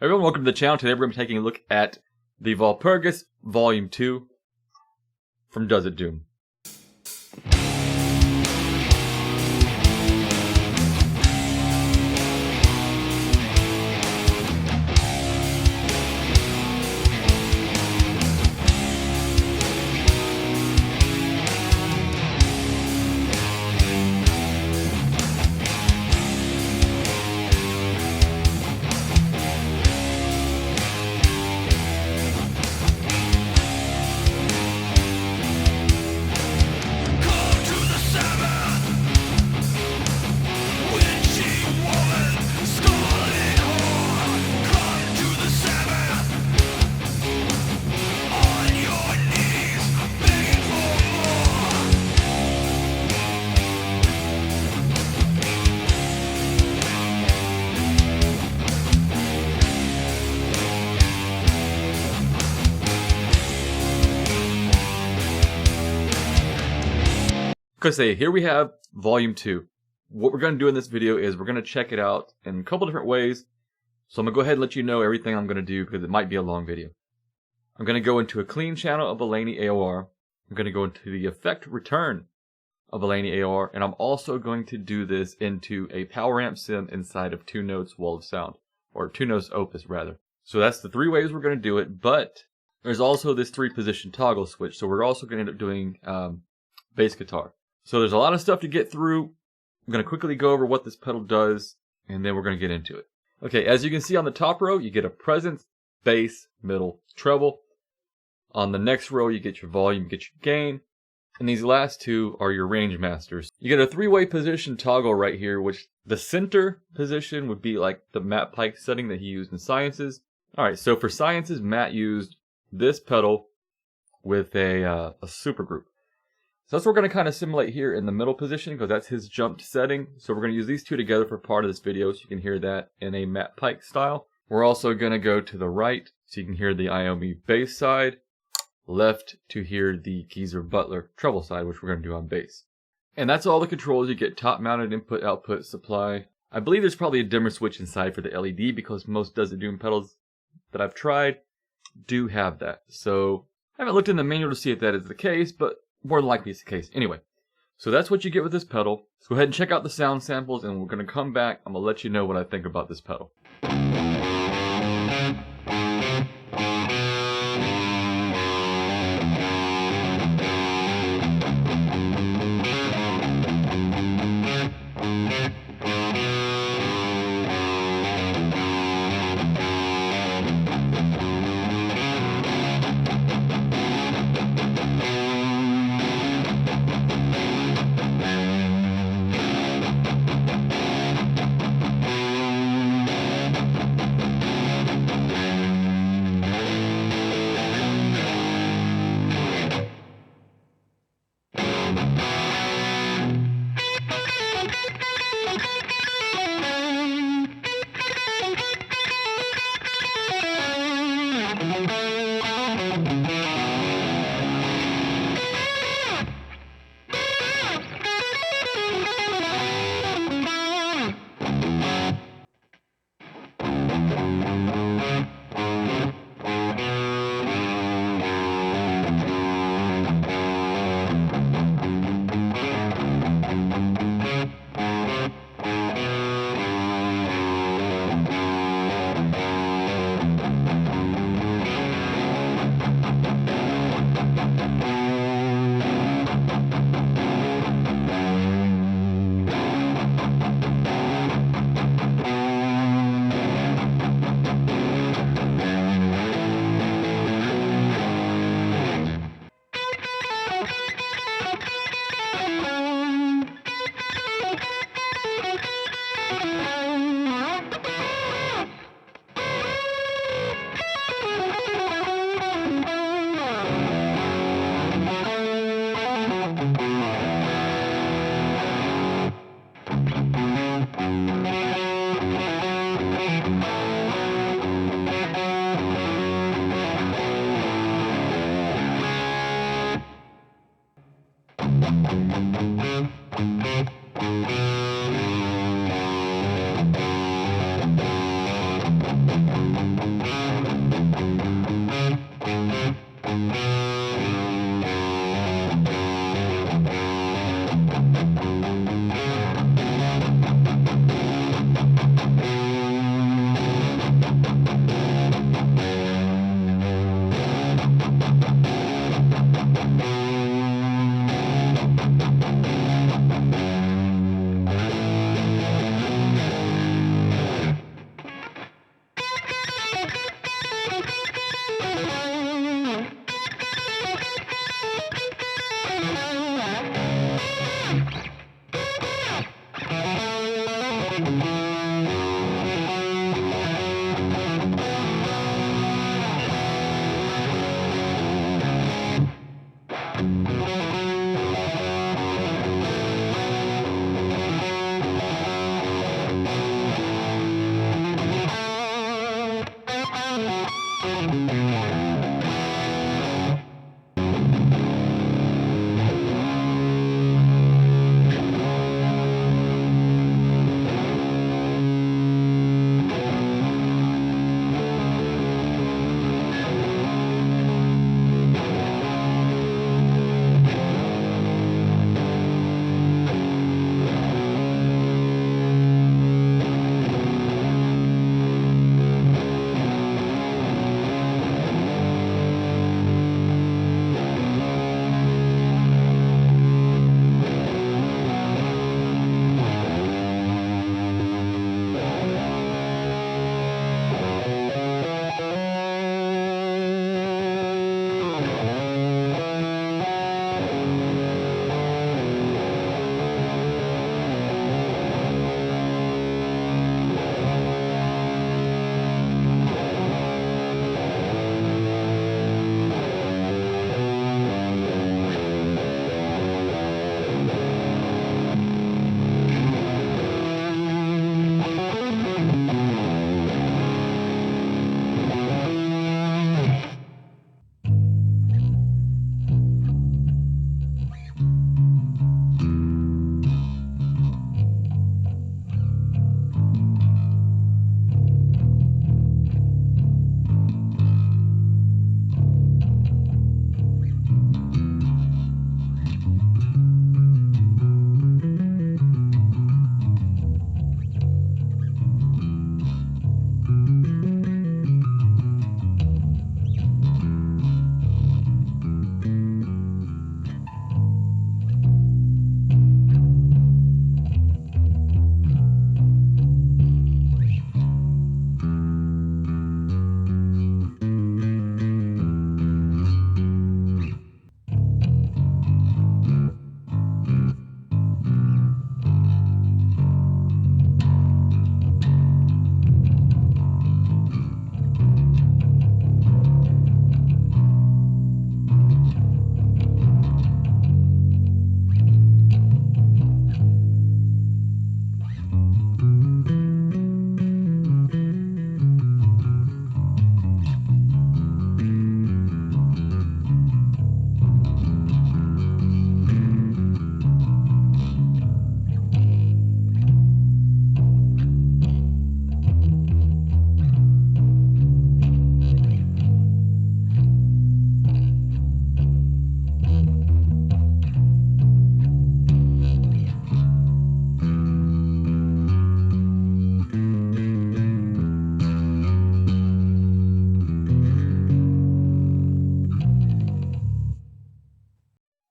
Hey everyone, welcome to the channel. Today we're going to be taking a look at the Walpurgis Volume 2 from Does It Doom. Okay, here we have Volume 2. What we're going to do in this video is we're going to check it out in a couple different ways. So I'm going to go ahead and let you know everything I'm going to do because it might be a long video. I'm going to go into a clean channel of a Laney AOR. I'm going to go into the effect return of a Laney AOR. And I'm also going to do this into a power amp sim inside of 2 Notes Wall of Sound. Or 2 Notes Opus, rather. So that's the 3 ways we're going to do it. But there's also this 3-position toggle switch. So we're also going to end up doing bass guitar. So there's a lot of stuff to get through. I'm going to quickly go over what this pedal does, and then we're going to get into it. Okay, as you can see on the top row, you get a presence, bass, middle, treble. On the next row, you get your volume, you get your gain. And these last 2 are your range masters. You get a 3-way position toggle right here, which the center position would be like the Matt Pike setting that he used in Sciences. Alright, so for Sciences, Matt used this pedal with a supergroup. So that's what we're going to kind of simulate here in the middle position because that's his jumped setting. So we're going to use these 2 together for part of this video so you can hear that in a Matt Pike style. We're also going to go to the right so you can hear the Iommi bass side. Left to hear the Geezer Butler treble side, which we're going to do on bass. And that's all the controls. You get top mounted input, output, supply. I believe there's probably a dimmer switch inside for the LED because most Does It Doom pedals that I've tried do have that. So I haven't looked in the manual to see if that is the case, but more than likely it's the case. Anyway, so that's what you get with this pedal. Let's go ahead and check out the sound samples and we're going to come back. I'm going to let you know what I think about this pedal.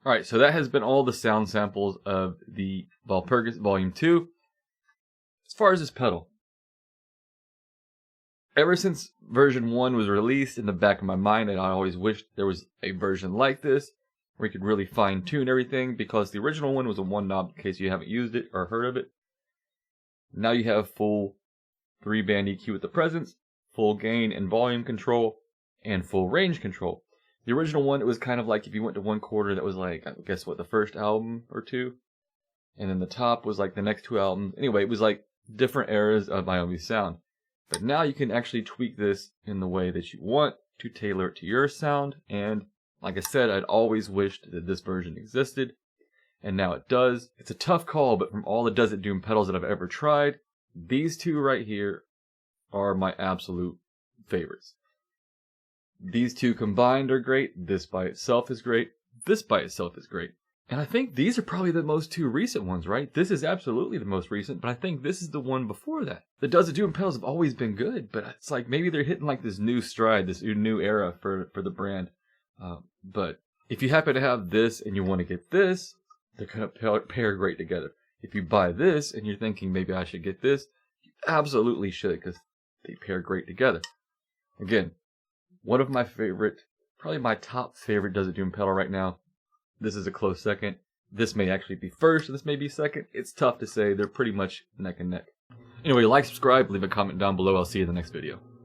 Alright, so that has been all the sound samples of the Walpurgis Volume 2. As far as this pedal, ever since version 1 was released, in the back of my mind, and I always wished there was a version like this, where you could really fine-tune everything, because the original one was a one knob, in case you haven't used it or heard of it. Now you have full 3-band EQ with the presence, full gain and volume control, and full range control. The original one, it was kind of like if you went to 1/4, that was like, I guess what, the first album or two? And then the top was like the next 2 albums. Anyway, it was like different eras of Iommi's sound. But now you can actually tweak this in the way that you want to tailor it to your sound. And like I said, I'd always wished that this version existed. And now it does. It's a tough call, but from all the Does It Doom pedals that I've ever tried, these two right here are my absolute favorites. These two combined are great. This by itself is great. This by itself is great. And I think these are probably the most two recent ones, right? This is absolutely the most recent, but I think this is the one before that. The Does It Doom pedals have always been good, but it's like maybe they're hitting like this new stride, this new era for the brand. But if you happen to have this and you want to get this, they're going to pair great together. If you buy this and you're thinking maybe I should get this, you absolutely should, because they pair great together. Again, one of my favorite, probably my top favorite Does It Doom pedal right now. This is a close second. This may actually be first, this may be second. It's tough to say. They're pretty much neck and neck. Anyway, like, subscribe, leave a comment down below. I'll see you in the next video.